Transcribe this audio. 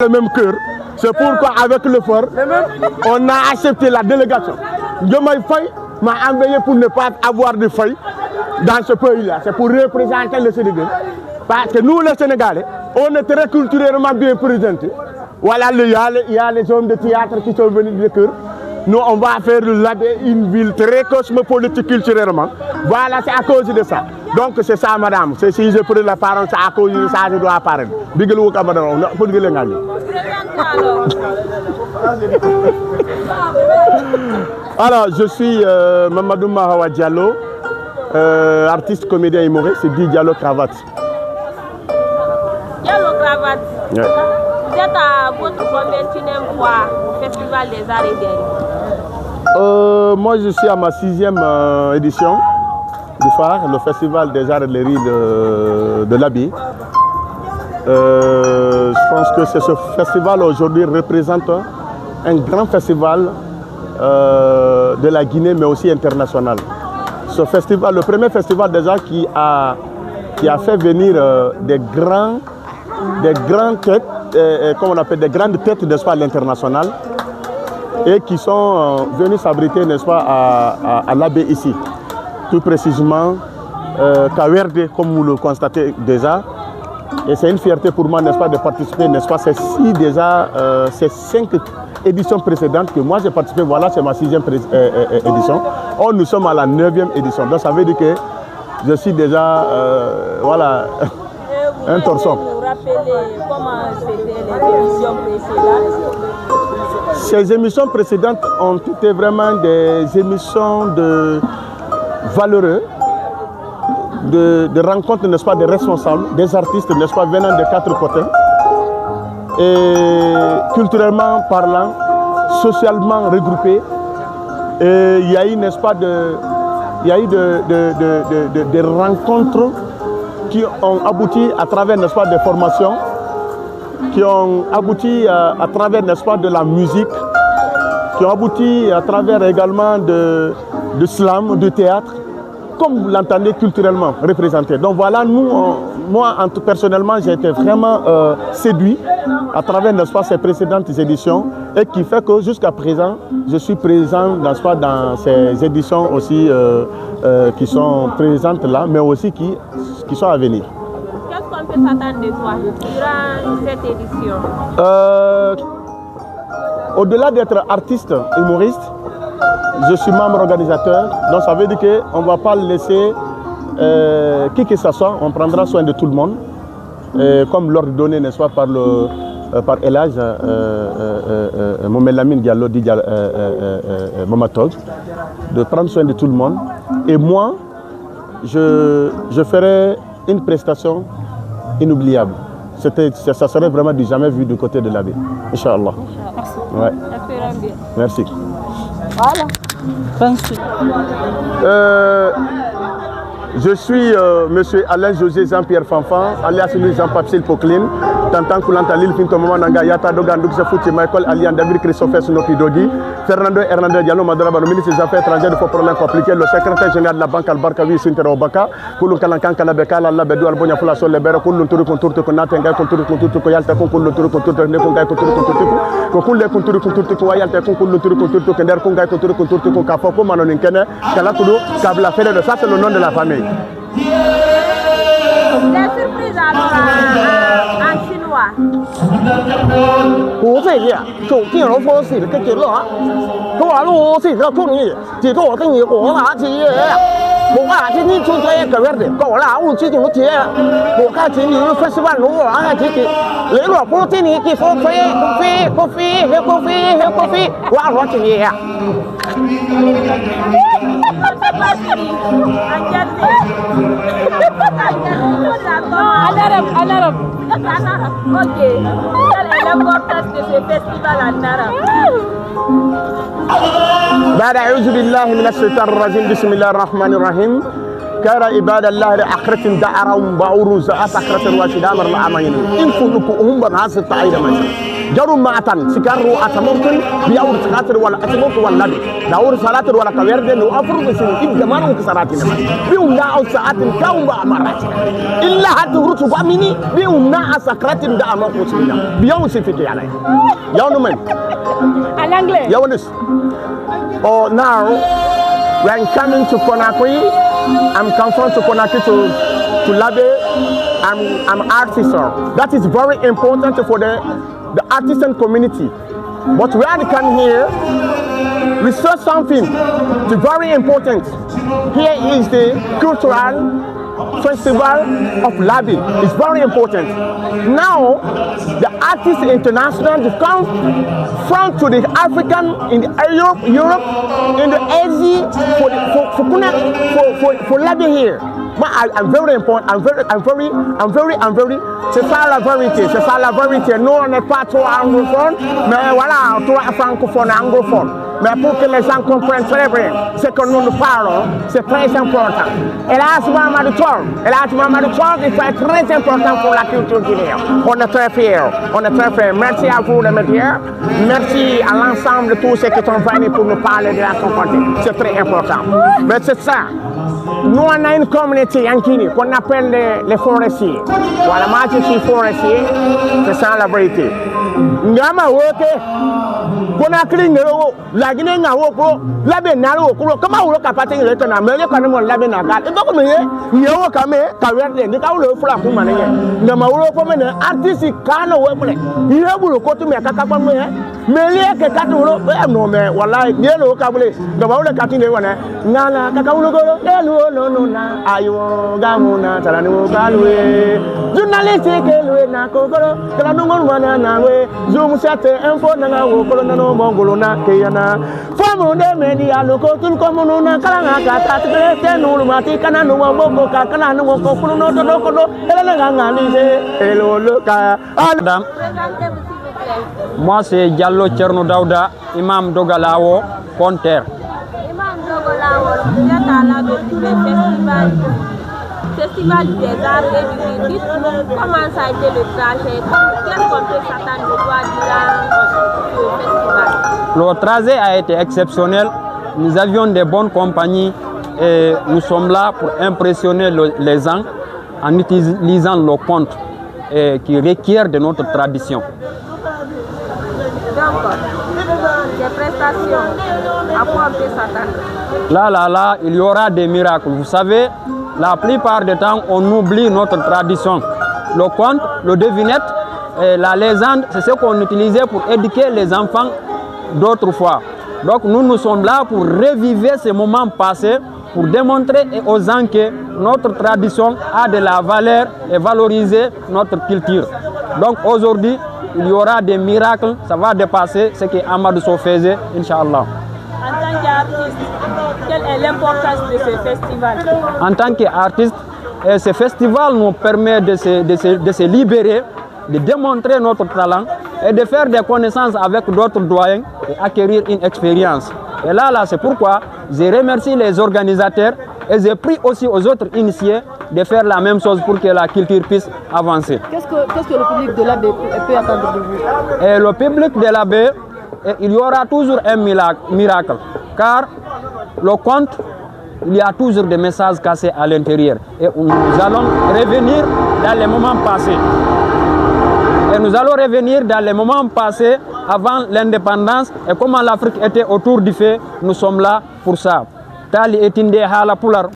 le même cœur. C'est pourquoi avec le fort, on a accepté la délégation. Diomaye Faye m'a envoyé pour ne pas avoir de feuilles dans ce pays-là. C'est pour représenter le Sénégal. Parce que nous, les Sénégalais, on est très culturellement bien présentés. Voilà, il y a les hommes de théâtre qui sont venus de cœur. Nous, on va faire de l'Abbé une ville très cosmopolite culturellement. Voilà, c'est à cause de ça. Donc, c'est ça, madame. Si je prends la parole, c'est à cause de ça que je dois parler. Alors, je suis Mamadou Mahawa Diallo, artiste, comédien, humoriste. C'est dit Diallo Cravate. Diallo Cravate. Ouais. Vous êtes à votre 21e fois au Festival des Arts et des Rires. Moi, je suis à ma 6e édition du phare, le Festival des Arts et des Rires de l'Abbé. Je pense que ce festival aujourd'hui représente un grand festival de la Guinée, mais aussi international. Ce festival, le premier festival déjà qui a fait venir des grandes têtes, comme on appelle des grandes têtes, n'est-ce pas, à l'international, et qui sont venus s'abriter, n'est-ce pas, à l'Abbé ici. Tout précisément, Kawerde, comme vous le constatez déjà. Et c'est une fierté pour moi, n'est-ce pas, de participer, n'est-ce pas, ces 5 éditions précédentes que moi j'ai participé, voilà, c'est ma 6e édition. Or, nous sommes à la 9e édition. Donc, ça veut dire que je suis déjà, voilà, un torson. Vous rappelez comment c'était les émissions précédentes? Ces émissions précédentes ont été vraiment des émissions de valeureux, de rencontres, n'est-ce pas, des responsables, des artistes, n'est-ce pas, venant de 4 côtés. Et culturellement parlant, socialement regroupés. Et il y a eu, n'est-ce pas, des rencontres qui ont abouti à travers, n'est-ce pas, des formations, qui ont abouti à travers, n'est-ce pas, de la musique, qui ont abouti à travers également de slam, de théâtre, comme vous l'entendez, culturellement représenté. Donc voilà, moi personnellement, j'ai été vraiment séduit à travers, n'est-ce pas, ces précédentes éditions, et qui fait que jusqu'à présent, je suis présent, n'est-ce pas, dans ces éditions aussi qui sont présentes là, mais aussi qui sont à venir. Qu'est-ce qu'on peut s'attendre de toi durant cette édition? Au-delà d'être artiste, humoriste, je suis membre organisateur, donc ça veut dire qu'on ne va pas laisser qui que ce soit, on prendra soin de tout le monde, comme l'ordre donné, n'est-ce pas, par Elhadj Mohamed Lamine Diallo, Mamatog, de prendre soin de tout le monde. Et moi, je ferai une prestation inoubliable. Ça serait vraiment du jamais vu du côté de l'Abbé. Inch'Allah. Ouais. Merci. Voilà. Je suis monsieur Alain José Jean-Pierre Fanfan, alias Jean-Papier Pocline, Tantan Koulanta Lille Pinto Maman Nanga Yata Doganduk Safouti Michael Alian David Christopher Snopi Dogi, Fernando Hernandez Diallo Madraba, le ministre des Affaires étrangères de faux problèmes compliqués, le secrétaire général de la banque Al-Barkawi Sintero Baka, Koulou Kalankan Kalabeka, la Bedou Albonia Fula Sol Lebera, Koulou Tour Contour Konatenga, Contour Koyalta, Koulou Tour Contour Nekonga Contour Kokoule Contour Koyalta, Koulou Tour Contour Kender Konga Contour Kafoko Manoninkene, Kalakudu, Kabla Fede, ça c'est le nom de la famille. Des surprises alors en chinois. En arabe. Ok. Quelle est l'importance de ce festival en arabe? بعد أعوذ بالله من الشيطان الرجيم بسم الله الرحمن الرحيم كار عباد الله لآخرة دعرهم بعور زعات آخرة الواشد أمر الأمين إن كلكم هم بناس الطعيد مثلا jaru matan sikaru atamurkin biyawur sakatir wala atamurkin wala dawur salatir wala kawerde no afuru sin ibda manu kasaratin biuna au saatin kaumba amaratin illa hatu rutu bamini biuna asakratin da amako sina biyawu sifike yana yawnu men en anglais yawnus oh now when coming to Conakry I'm come to Conakry to Labe. I'm artisan. That is very important for the artisan community. But when we come here, we saw something very important. Here is the cultural festival of Labe. It's very important. Now, the artists international to come from to the African in Europe, in the Asia for Labe here. But I'm very important. I'm very. C'est ça la vérité. Nous on n'est pas trop anglophone, mais voilà, trop francophone, anglophone. Mais pour que les gens comprennent très bien ce que nous parlons, c'est très important. Et là, Mamadou Thior, il fait très important pour la culture guinéenne. On est très fiers. Merci à vous les médias. Merci à l'ensemble de tous ceux qui sont venus pour nous parler de la communauté. C'est très important. Mais c'est ça. Nous on a une communauté en Guinée qu'on appelle les forestiers. Voilà, moi je suis forestier. C'est ça la vérité. Ngama wote. Conakry ngero la Guinée ngawo ko Labe nalo ko kama wo kapate ngere tona mele kan mo Labe na gal e bako me yewo kame ka werde ni ka wo fula ku mane ngama wo ko mene artiste kano we mule yebu ko tu me kaka pa me mele ke ka tu ro no me wallahi yelo ka bule ngama wo ka tin de wana ngala kaka wo ko elo no na ayo gamuna talani wo galwe journaliste ke lwe na ko ko kala no ngon wana na we zoom sate info na wo ko no mongolona keyana famu de media loko tun komuno na kala ngaka ta no mati kana no moko ka kana no ko kuno no to ko do ele nga ngani elo loka madame moi c'est Diallo Thierno Daouda imam Dogalawo Ponter. Imam Dogalawo vous êtes à la de tous les festival des arts et du musique. Comment ça a été le trajet? Qu'est-ce qu'on peut s'attendre de toi durant ce festival? Le trajet a été exceptionnel. Nous avions des bonnes compagnies et nous sommes là pour impressionner les gens en utilisant le conte qui requiert de notre tradition. Donc, des prestations, à quoi on peut s'attendre? Là, il y aura des miracles. Vous savez, la plupart du temps, on oublie notre tradition. Le conte, le devinette, la légende, c'est ce qu'on utilisait pour éduquer les enfants d'autrefois. Donc nous sommes là pour revivre ces moments passés, pour démontrer aux gens que notre tradition a de la valeur et valoriser notre culture. Donc aujourd'hui, il y aura des miracles, ça va dépasser ce que Amadou Sow faisait, Inch'Allah. En tant qu'artiste, quelle est l'importance de ce festival? En tant qu'artiste, ce festival nous permet de se libérer, de démontrer notre talent et de faire des connaissances avec d'autres doyens et acquérir une expérience. Et là, c'est pourquoi je remercie les organisateurs et je prie aussi aux autres initiés de faire la même chose pour que la culture puisse avancer. Qu'est-ce que le public de Labe peut attendre de vous? Et le public de Labe, il y aura toujours un miracle, car le conte, il y a toujours des messages cachés à l'intérieur. Et nous allons revenir dans les moments passés. Et nous allons revenir dans les moments passés avant l'indépendance et comment l'Afrique était autour du feu. Nous sommes là pour ça. Tali etinde hala pular.